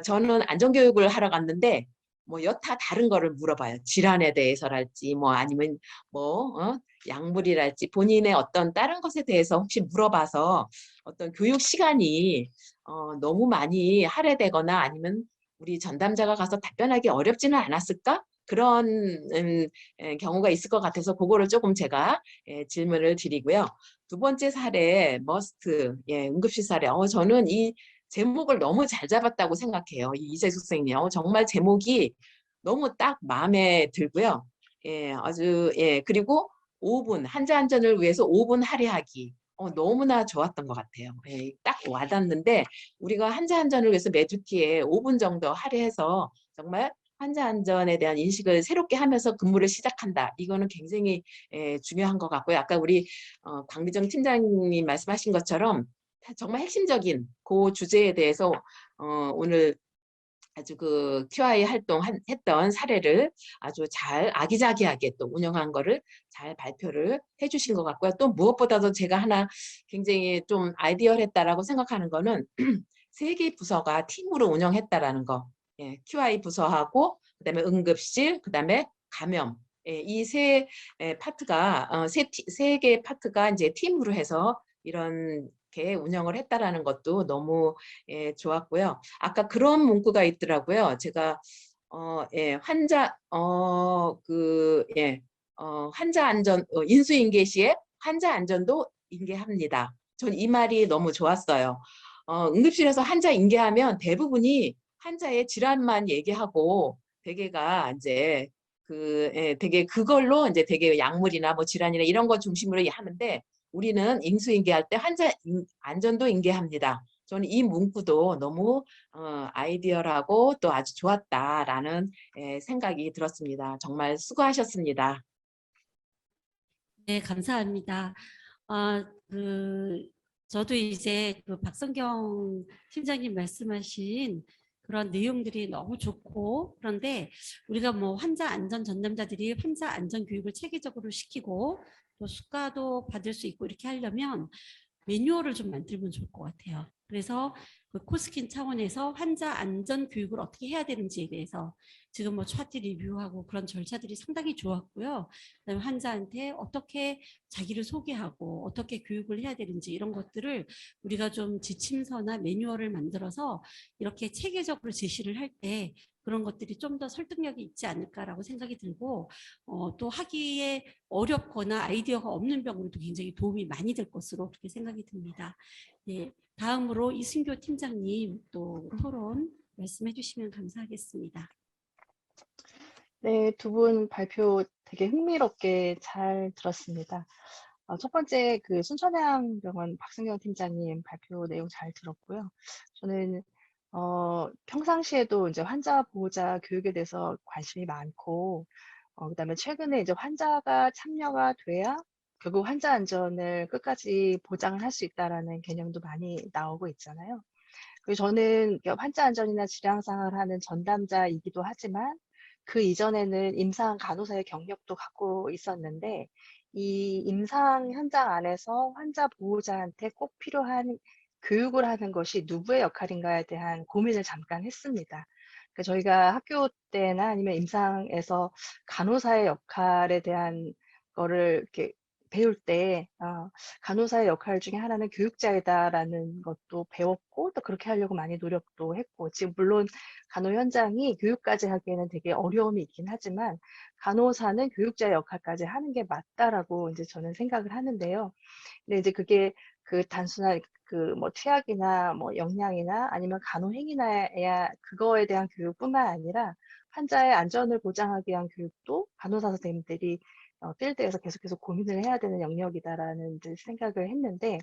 저는 안전교육을 하러 갔는데 뭐 여타 다른 거를 물어봐요. 질환에 대해서랄지 뭐 아니면 뭐 약물이랄지 본인의 어떤 다른 것에 대해서 혹시 물어봐서 어떤 교육 시간이 너무 많이 할애되거나 아니면 우리 전담자가 가서 답변하기 어렵지는 않았을까? 그런 경우가 있을 것 같아서 그거를 조금 제가 질문을 드리고요. 두 번째 사례, 머스트, 응급실 사례. 저는 이 제목을 너무 잘 잡았다고 생각해요. 이재숙 선생님. 정말 제목이 너무 딱 마음에 들고요. 그리고 5분, 환자 안전을 위해서 5분 할애하기. 너무나 좋았던 것 같아요. 딱 와닿는데 우리가 환자 안전을 위해서 매주기에 5분 정도 할애해서 정말 환자 안전에 대한 인식을 새롭게 하면서 근무를 시작한다. 이거는 굉장히 중요한 것 같고요. 아까 우리 광미정 팀장님 말씀하신 것처럼 정말 핵심적인 그 주제에 대해서 오늘 아주 그 QI 활동했던 사례를 아주 잘 아기자기하게 또 운영한 거를 잘 발표를 해주신 것 같고요. 또 무엇보다도 제가 하나 굉장히 좀 아이디어했다라고 생각하는 거는 세 개 부서가 팀으로 운영했다라는 거. QI 부서하고 그다음에 응급실, 그다음에 감염. 이 세 파트가 세 개 파트가 이제 팀으로 해서 이렇게 운영을 했다라는 것도 너무 좋았고요. 아까 그런 문구가 있더라고요. 제가 환자 안전 인수인계 시에 환자 안전도 인계합니다. 전 이 말이 너무 좋았어요. 응급실에서 환자 인계하면 대부분이 환자의 질환만 얘기하고 대개가 이제 되게 그걸로 이제 되게 약물이나 뭐 질환이나 이런 거 중심으로 하는데 우리는 인수인계할 때 환자 안전도 인계합니다. 저는 이 문구도 너무 아이디어라고 또 아주 좋았다라는 생각이 들었습니다. 정말 수고하셨습니다. 네, 감사합니다. 저도 이제 그 박성경 팀장님 말씀하신 그런 내용들이 너무 좋고, 그런데 우리가 뭐 환자 안전 전담자들이 환자 안전 교육을 체계적으로 시키고 또 수가도 받을 수 있고 이렇게 하려면 매뉴얼을 좀 만들면 좋을 것 같아요. 그래서 그 코스킨 차원에서 환자 안전 교육을 어떻게 해야 되는지에 대해서 지금 뭐 차트 리뷰하고 그런 절차들이 상당히 좋았고요. 그다음에 환자한테 어떻게 자기를 소개하고 어떻게 교육을 해야 되는지 이런 것들을 우리가 좀 지침서나 매뉴얼을 만들어서 이렇게 체계적으로 제시를 할 때 그런 것들이 좀 더 설득력이 있지 않을까라고 생각이 들고 또 하기에 어렵거나 아이디어가 없는 병으로도 굉장히 도움이 많이 될 것으로 그렇게 생각이 듭니다. 네, 다음으로 이승교 팀장님 또 토론 말씀해 주시면 감사하겠습니다. 네, 두 분 발표 되게 흥미롭게 잘 들었습니다. 첫 번째 그 순천향병원 박승경 팀장님 발표 내용 잘 들었고요. 저는 평상시에도 이제 환자 보호자 교육에 대해서 관심이 많고, 그다음에 최근에 이제 환자가 참여가 돼야 결국 환자 안전을 끝까지 보장을 할 수 있다라는 개념도 많이 나오고 있잖아요. 그리고 저는 환자 안전이나 질환상을 하는 전담자이기도 하지만 그 이전에는 임상 간호사의 경력도 갖고 있었는데 이 임상 현장 안에서 환자 보호자한테 꼭 필요한 교육을 하는 것이 누구의 역할인가에 대한 고민을 잠깐 했습니다. 그러니까 저희가 학교 때나 아니면 임상에서 간호사의 역할에 대한 거를 이렇게 배울 때 간호사의 역할 중에 하나는 교육자이다라는 것도 배웠고 또 그렇게 하려고 많이 노력도 했고 지금 물론 간호 현장이 교육까지 하기에는 되게 어려움이 있긴 하지만 간호사는 교육자의 역할까지 하는 게 맞다라고 이제 저는 생각을 하는데요. 근데 이제 그게 그 단순한 그 뭐 투약이나 뭐 영양이나 아니면 간호 행위나야 그거에 대한 교육뿐만 아니라 환자의 안전을 보장하기 위한 교육도 간호사 선생님들이 필드에서 계속해서 고민을 해야 되는 영역이다라는 이제 생각을 했는데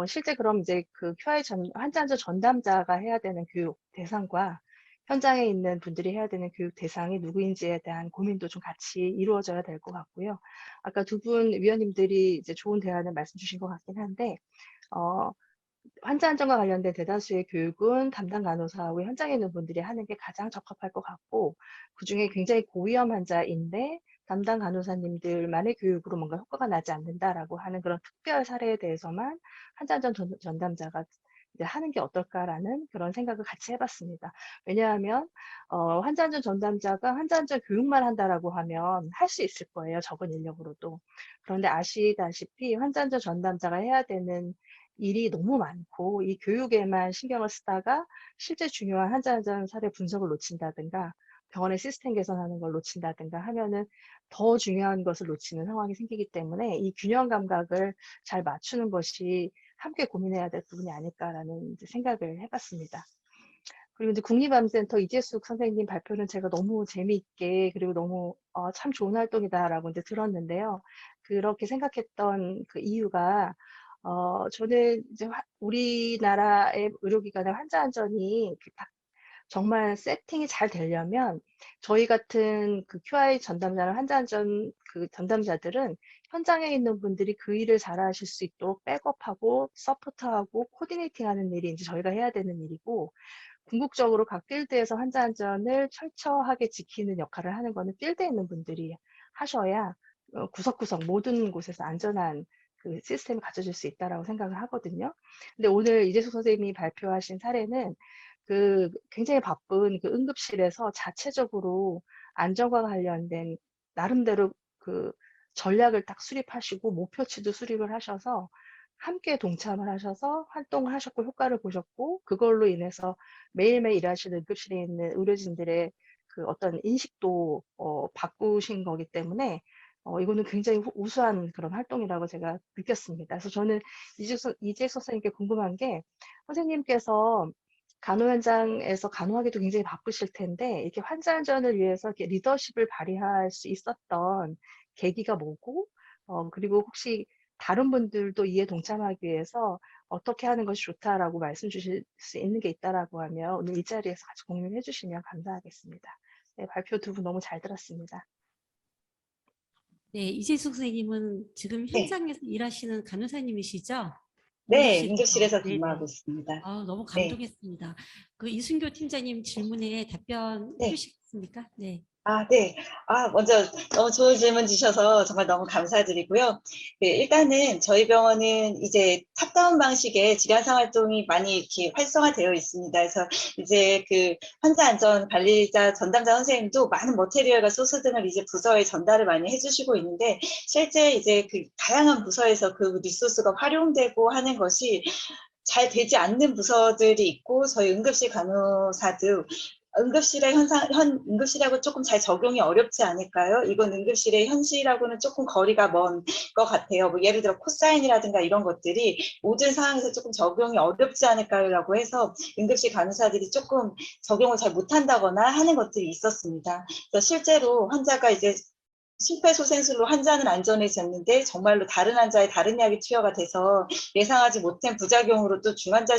실제 그럼 이제 그 QI 환자 안전 전담자가 해야 되는 교육 대상과 현장에 있는 분들이 해야 되는 교육 대상이 누구인지에 대한 고민도 좀 같이 이루어져야 될 것 같고요. 아까 두 분 위원님들이 이제 좋은 대안을 말씀 주신 것 같긴 한데 어 환자 안전과 관련된 대다수의 교육은 담당 간호사하고 현장에 있는 분들이 하는 게 가장 적합할 것 같고 그중에 굉장히 고위험 환자인데 담당 간호사님들만의 교육으로 뭔가 효과가 나지 않는다라고 하는 그런 특별 사례에 대해서만 환자 안전 전담자가 이제 하는 게 어떨까라는 그런 생각을 같이 해봤습니다. 왜냐하면 환자 안전 전담자가 환자 안전 교육만 한다라고 하면 할 수 있을 거예요. 적은 인력으로도. 그런데 아시다시피 환자 안전 전담자가 해야 되는 일이 너무 많고 이 교육에만 신경을 쓰다가 실제 중요한 환자 안전 사례 분석을 놓친다든가 병원의 시스템 개선하는 걸 놓친다든가 하면은 더 중요한 것을 놓치는 상황이 생기기 때문에 이 균형 감각을 잘 맞추는 것이 함께 고민해야 될 부분이 아닐까라는 이제 생각을 해봤습니다. 그리고 이제 국립암센터 이재숙 선생님 발표는 제가 너무 재미있게 그리고 너무 참 좋은 활동이다라고 이제 들었는데요. 그렇게 생각했던 그 이유가 저는 이제 우리나라의 의료기관의 환자 안전이 이렇게 딱 정말 세팅이 잘 되려면 저희 같은 그 QI 전담자나 환자 안전 그 전담자들은 현장에 있는 분들이 그 일을 잘하실 수 있도록 백업하고 서포트하고 코디네이팅하는 일이 이제 저희가 해야 되는 일이고 궁극적으로 각 필드에서 환자 안전을 철저하게 지키는 역할을 하는 거는 필드에 있는 분들이 하셔야 구석구석 모든 곳에서 안전한 그 시스템을 갖춰질 수 있다라고 생각을 하거든요. 근데 오늘 이재숙 선생님이 발표하신 사례는 그 굉장히 바쁜 그 응급실에서 자체적으로 안전과 관련된 나름대로 그 전략을 딱 수립하시고 목표치도 수립을 하셔서 함께 동참을 하셔서 활동을 하셨고 효과를 보셨고 그걸로 인해서 매일매일 일하시는 응급실에 있는 의료진들의 그 어떤 인식도 바꾸신 거기 때문에 이거는 굉장히 우수한 그런 활동이라고 제가 느꼈습니다. 그래서 저는 이재숙 선생님께 궁금한 게 선생님께서 간호 현장에서 간호하기도 굉장히 바쁘실 텐데 이렇게 환자 안전을 위해서 이렇게 리더십을 발휘할 수 있었던 계기가 뭐고 그리고 혹시 다른 분들도 이에 동참하기 위해서 어떻게 하는 것이 좋다라고 말씀 주실 수 있는 게 있다라고 하면 오늘 이 자리에서 같이 공유해 주시면 감사하겠습니다. 네, 발표 두 분 너무 잘 들었습니다. 네, 이재숙 선생님은 지금 네, 현장에서 일하시는 간호사님이시죠? 네, 응급실에서. 응급실에서 네네. 근무하고 있습니다. 너무 네, 감동했습니다. 그 이순교 팀장님 질문에 답변해 네. 주시겠습니까? 네. 네. 먼저 너무 좋은 질문 주셔서 정말 너무 감사드리고요. 일단은 저희 병원은 이제 탑다운 방식의 질환상 활동이 많이 이렇게 활성화되어 있습니다. 그래서 이제 그 환자 안전 관리자 전담자 선생님도 많은 머테리얼과 소스 등을 이제 부서에 전달을 많이 해주시고 있는데 실제 이제 그 다양한 부서에서 그 리소스가 활용되고 하는 것이 잘 되지 않는 부서들이 있고 저희 응급실 간호사도 응급실의 응급실하고 조금 잘 적용이 어렵지 않을까요? 이건 응급실의 현실하고는 조금 거리가 먼 것 같아요. 뭐 예를 들어 코사인이라든가 이런 것들이 모든 상황에서 조금 적용이 어렵지 않을까라고 해서 응급실 간호사들이 조금 적용을 잘 못한다거나 하는 것들이 있었습니다. 그래서 실제로 환자가 이제 심폐소생술로 환자는 안전해졌는데 정말로 다른 환자의 다른 약이 투여가 돼서 예상하지 못한 부작용으로 또 중환자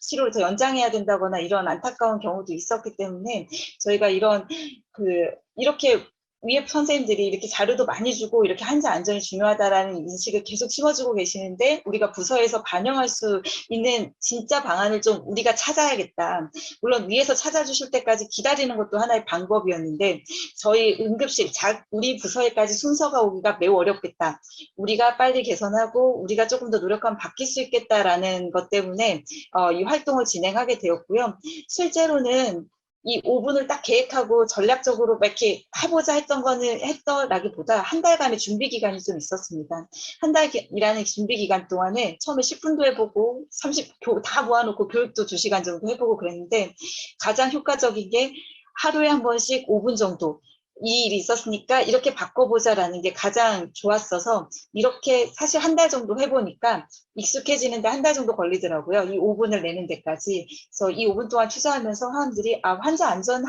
치료를 더 연장해야 된다거나 이런 안타까운 경우도 있었기 때문에 저희가 이렇게 위에 선생님들이 이렇게 자료도 많이 주고 이렇게 환자 안전이 중요하다라는 인식을 계속 심어주고 계시는데 우리가 부서에서 반영할 수 있는 진짜 방안을 좀 우리가 찾아야겠다. 물론 위에서 찾아주실 때까지 기다리는 것도 하나의 방법이었는데 저희 응급실, 우리 부서에까지 순서가 오기가 매우 어렵겠다. 우리가 빨리 개선하고 우리가 조금 더 노력하면 바뀔 수 있겠다라는 것 때문에 이 활동을 진행하게 되었고요. 실제로는 이 5분을 딱 계획하고 전략적으로 막 이렇게 해보자 했더라기보다 한 달간의 준비 기간이 좀 있었습니다. 한 달이라는 준비 기간 동안에 처음에 10분도 해보고 30도 다 모아놓고 교육도 2시간 정도 해보고 그랬는데 가장 효과적인 게 하루에 한 번씩 5분 정도 이 일이 있었으니까 이렇게 바꿔보자라는 게 가장 좋았어서 이렇게 사실 한 달 정도 해보니까 익숙해지는데 한 달 정도 걸리더라고요. 이 5분을 내는 데까지. 그래서 이 5분 동안 투자하면서 사람들이 환자 안전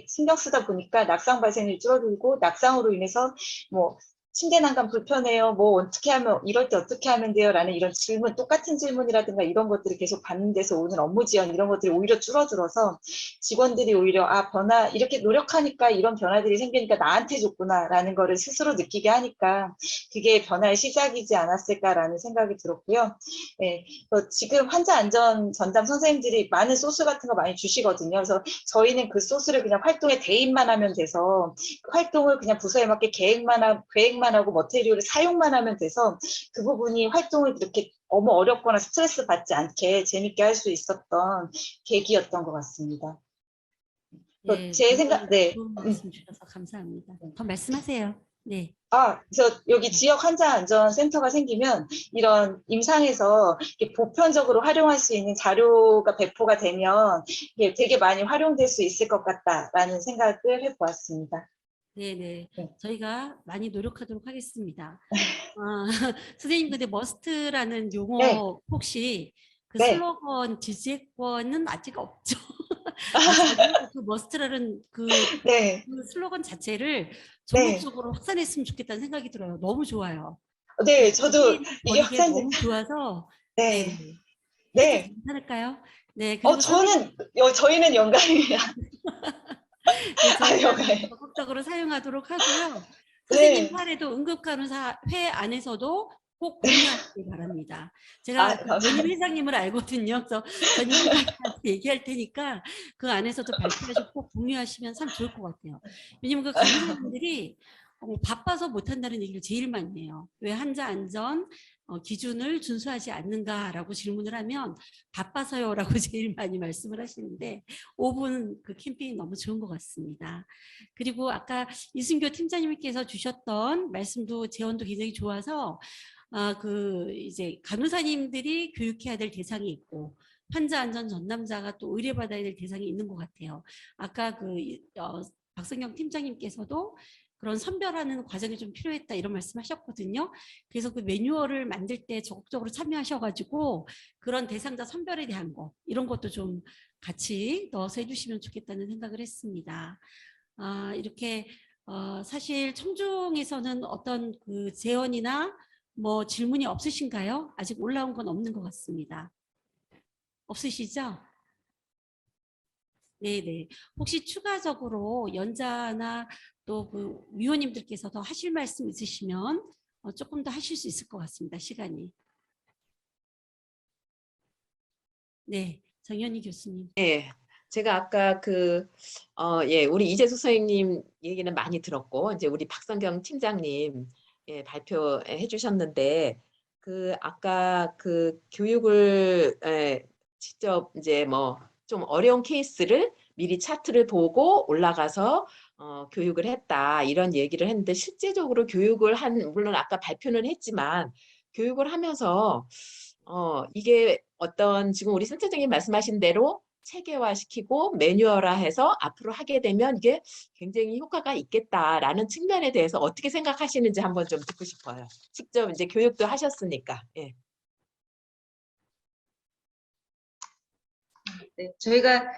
신경 쓰다 보니까 낙상 발생률이 줄어들고 낙상으로 인해서 뭐 침대 난간 불편해요. 뭐 어떻게 하면 이럴 때 어떻게 하면 돼요? 라는 이런 질문, 똑같은 질문이라든가 이런 것들을 계속 받는 데서 오는 업무 지연 이런 것들이 오히려 줄어들어서 직원들이 오히려 변화 이렇게 노력하니까 이런 변화들이 생기니까 나한테 좋구나라는 거를 스스로 느끼게 하니까 그게 변화의 시작이지 않았을까라는 생각이 들었고요. 네, 지금 환자 안전 전담 선생님들이 많은 소스 같은 거 많이 주시거든요. 그래서 저희는 그 소스를 그냥 활동에 대입만 하면 돼서 그 활동을 그냥 부서에 맞게 계획만 하고 머테리얼을 사용만 하면 돼서 그 부분이 활동을 그렇게 너무 어렵거나 스트레스 받지 않게 재밌게 할 수 있었던 계기였던 것 같습니다. 네, 제 생각, 네. 좋은 말씀 주셔서 감사합니다. 더 말씀하세요. 네. 그래서 여기 지역 환자 안전 센터가 생기면 이런 임상에서 이렇게 보편적으로 활용할 수 있는 자료가 배포가 되면 이게 되게 많이 활용될 수 있을 것 같다라는 생각을 해보았습니다. 네네. 네. 저희가 많이 노력하도록 하겠습니다. 선생님, 근데 머스트라는 용어 네. 혹시 그 네. 슬로건 지지권은 아직 없죠? 저도 그 머스트라는 네. 그 슬로건 자체를 네. 전국적으로 확산했으면 좋겠다는 생각이 들어요. 너무 좋아요. 네, 저도 이게 버리기에 확산돼. 너무 좋아서 네. 네. 해도 네. 괜찮을까요? 네. 그리고 저희는 영광입니다. 네, 저희가 영광. 적극적으로 사용하도록 하고요. 네. 선생님 사례도 응급간호사 회 안에서도 꼭 공유하시기 바랍니다. 제가 감사합니다. 전임 회장님을 알거든요. 그래서 전임 회장님한테 얘기할 테니까 그 안에서도 발표하시고 꼭 공유하시면 참 좋을 것 같아요. 왜냐면 그 간호사분들이 바빠서 못한다는 얘기를 제일 많이 해요. 왜 환자 안전 기준을 준수하지 않는가라고 질문을 하면 바빠서요라고 제일 많이 말씀을 하시는데 5분 그 캠페인 너무 좋은 것 같습니다. 그리고 아까 이순교 팀장님께서 주셨던 말씀도 제언도 굉장히 좋아서 이제 간호사님들이 교육해야 될 대상이 있고 환자 안전 전담자가 또 의뢰받아야 될 대상이 있는 것 같아요. 아까 박성경 팀장님께서도 그런 선별하는 과정이 좀 필요했다 이런 말씀하셨거든요. 그래서 그 매뉴얼을 만들 때 적극적으로 참여하셔가지고 그런 대상자 선별에 대한 거 이런 것도 좀 같이 넣어서 해주시면 좋겠다는 생각을 했습니다. 이렇게 사실 청중에서는 어떤 그 제언이나 뭐 질문이 없으신가요? 아직 올라온 건 없는 것 같습니다. 없으시죠? 네네. 혹시 추가적으로 연자나 또 그 위원님들께서 더 하실 말씀 있으시면 조금 더 하실 수 있을 것 같습니다. 시간이. 네, 정연희 교수님. 네, 제가 아까 우리 이재숙 선생님 얘기는 많이 들었고, 이제 우리 박성경 팀장님 발표해 주셨는데, 아까 교육을 직접 이제 뭐 좀 어려운 케이스를 미리 차트를 보고 올라가서 교육을 했다 이런 얘기를 했는데 실제적으로 물론 아까 발표는 했지만 교육을 하면서 이게 어떤 지금 우리 센터장님 말씀하신 대로 체계화시키고 매뉴얼화해서 앞으로 하게 되면 이게 굉장히 효과가 있겠다라는 측면에 대해서 어떻게 생각하시는지 한번 좀 듣고 싶어요. 직접 이제 교육도 하셨으니까. 예. 네, 저희가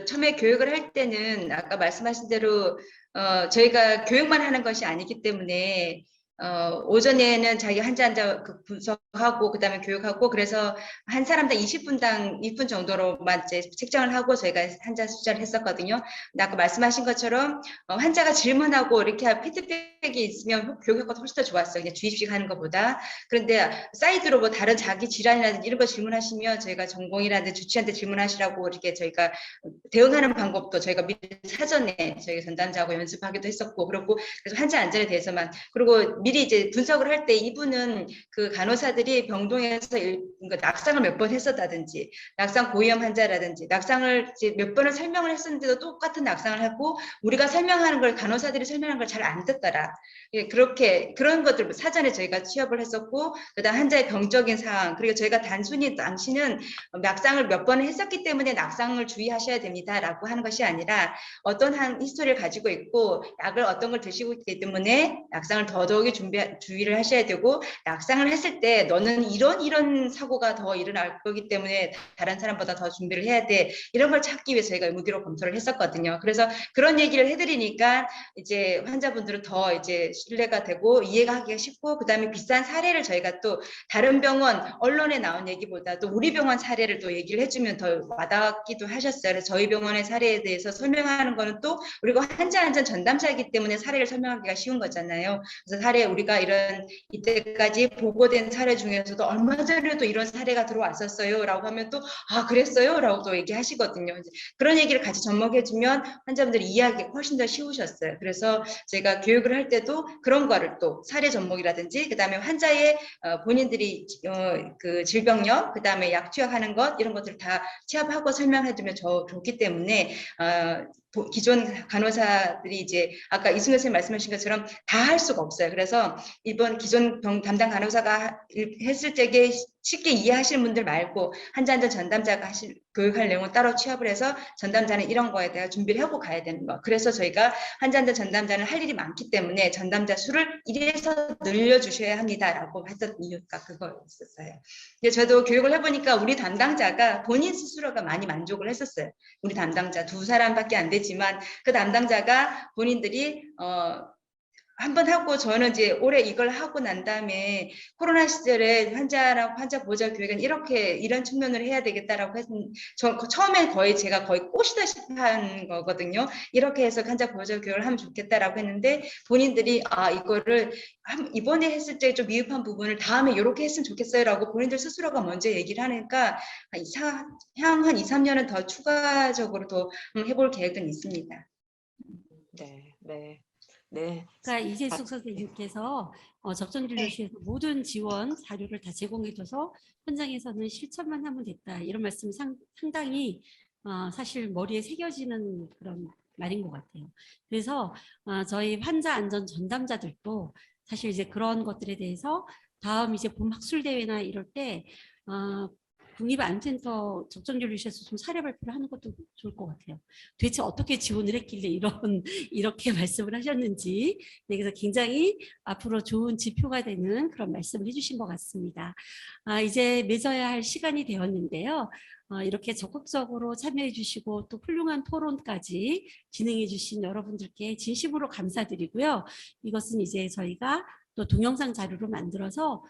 처음에 교육을 할 때는 아까 말씀하신 대로 저희가 교육만 하는 것이 아니기 때문에 오전에는 자기 환자 분석하고 그다음에 교육하고 그래서 한 사람당 20분당 1분 정도로만 이제 책정을 하고 저희가 환자 숫자를 했었거든요. 근데 아까 말씀하신 것처럼 환자가 질문하고 이렇게 피드백이 있으면 교육 효과가 훨씬 더 좋았어요. 그냥 주입식 하는 것보다. 그런데 사이드로 뭐 다른 자기 질환이라든지 이런 거 질문하시면 저희가 전공이라든지 주치의한테 질문하시라고 이렇게 저희가 대응하는 방법도 저희가 미리 사전에 저희 전담자하고 연습하기도 했었고 그렇고 그래서 환자 안전에 대해서만 그리고 미리 이제 분석을 할 때 이분은 그 간호사들이 병동에서 그러니까 낙상을 몇 번 했었다든지 낙상 고위험 환자라든지 낙상을 이제 몇 번을 설명을 했었는데도 똑같은 낙상을 하고 우리가 설명하는 걸 간호사들이 설명하는 걸 잘 안 듣더라. 예, 그렇게 그런 것들 사전에 저희가 취업을 했었고 그다음 환자의 병적인 상황 그리고 저희가 단순히 당신은 낙상을 몇 번을 했었기 때문에 낙상을 주의하셔야 됩니다라고 하는 것이 아니라 어떤 한 히스토리를 가지고 있고 약을 어떤 걸 드시고 있기 때문에 낙상을 더더욱이 주의를 하셔야 되고 낙상을 했을 때 너는 이런 사고가 더 일어날 거기 때문에 다른 사람보다 더 준비를 해야 돼 이런 걸 찾기 위해서 저희가 의무기록 검토를 했었거든요. 그래서 그런 얘기를 해드리니까 이제 환자분들은 더 이제 신뢰가 되고 이해가 하기가 쉽고 그다음에 비슷한 사례를 저희가 또 다른 병원 언론에 나온 얘기보다 또 우리 병원 사례를 또 얘기를 해주면 더 와닿기도 하셨어요. 그래서 저희 병원의 사례에 대해서 설명하는 거는 또 우리가 환자 안전 전담자이기 때문에 사례를 설명하기가 쉬운 거잖아요. 그래서 사례 우리가 이런 이때까지 보고된 사례 중에서도 얼마 전에도 이런 사례가 들어왔었어요 라고 하면 또 아 그랬어요 라고 또 얘기하시거든요. 이제 그런 얘기를 같이 접목해주면 환자분들이 이해하기 훨씬 더 쉬우셨어요. 그래서 제가 교육을 할 때도 그런 거를 또 사례 접목이라든지 그다음에 환자의 본인들이 그 질병력 그다음에 약 투약하는 것 이런 것들을 다 취합하고 설명해두면 좋기 때문에 기존 간호사들이 이제 아까 이승현 선생님 말씀하신 것처럼 다 할 수가 없어요. 그래서 이번 기존 담당 간호사가 했을 적에 쉽게 이해하시는 분들 말고 환자 안전 전담자가 교육할 내용을 따로 취합을 해서 전담자는 이런 거에 대해 준비를 하고 가야 되는 거. 그래서 저희가 환자 안전 전담자는 할 일이 많기 때문에 전담자 수를 1에서 늘려주셔야 합니다라고 했던 이유가 그거였었어요. 근데 저도 교육을 해보니까 우리 담당자가 본인 스스로가 많이 만족을 했었어요. 우리 담당자 2사람밖에 안 되지만 그 담당자가 본인들이 한 번 하고 저는 이제 올해 이걸 하고 난 다음에 코로나 시절에 환자랑 환자 보호자 교육은 이런 측면으로 해야 되겠다라고 했는 처음엔 거의 제가 거의 꼬시다시피 한 거거든요. 이렇게 해서 환자 보호자 교육을 하면 좋겠다라고 했는데 본인들이 이거를 이번에 했을 때 좀 미흡한 부분을 다음에 이렇게 했으면 좋겠어요라고 본인들 스스로가 먼저 얘기를 하니까 향 한 2, 3년은 더 추가적으로 더 해볼 계획은 있습니다. 네. 그러니까 이재숙 선생님께서 적정진료실에서 모든 지원 자료를 다 제공해줘서 현장에서는 실천만 하면 됐다 이런 말씀이 상당히 사실 머리에 새겨지는 그런 말인 것 같아요. 그래서 저희 환자 안전 전담자들도 사실 이제 그런 것들에 대해서 다음 이제 봄 학술대회나 이럴 때 국립암센터 적정진료실에서 좀 사례 발표를 하는 것도 좋을 것 같아요. 도대체 어떻게 지원을 했길래 이렇게 말씀을 하셨는지. 네, 그래서 굉장히 앞으로 좋은 지표가 되는 그런 말씀을 해주신 것 같습니다. 이제 맺어야 할 시간이 되었는데요. 이렇게 적극적으로 참여해 주시고 또 훌륭한 토론까지 진행해 주신 여러분들께 진심으로 감사드리고요. 이것은 이제 저희가 또 동영상 자료로 만들어서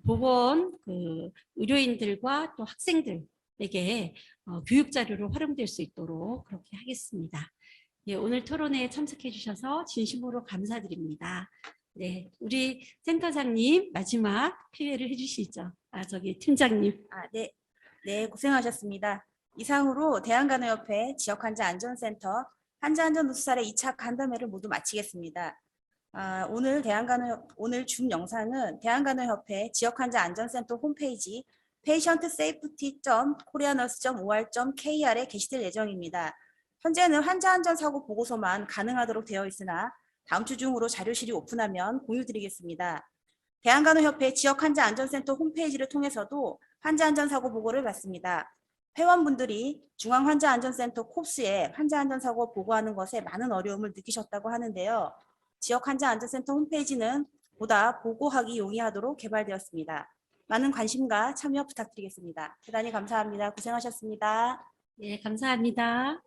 보건 의료인들과 또 학생들에게 교육 자료로 활용될 수 있도록 그렇게 하겠습니다. 예, 오늘 토론에 참석해 주셔서 진심으로 감사드립니다. 네, 우리 센터장님 마지막 피해를 해주시죠. 저기 팀장님. 네, 고생하셨습니다. 이상으로 대한간호협회 지역환자안전센터 환자안전누수사례 2차 간담회를 모두 마치겠습니다. 오늘 줌 영상은 대한간호협회 지역환자안전센터 홈페이지 patientsafety.koreanurse.or.kr에 게시될 예정입니다. 현재는 환자안전사고 보고서만 가능하도록 되어 있으나 다음 주 중으로 자료실이 오픈하면 공유드리겠습니다. 대한간호협회 지역환자안전센터 홈페이지를 통해서도 환자안전사고 보고를 받습니다. 회원분들이 중앙환자안전센터 콥스에 환자안전사고 보고하는 것에 많은 어려움을 느끼셨다고 하는데요. 지역환자안전센터 홈페이지는 보다 보고하기 용이하도록 개발되었습니다. 많은 관심과 참여 부탁드리겠습니다. 대단히 감사합니다. 고생하셨습니다. 네, 감사합니다.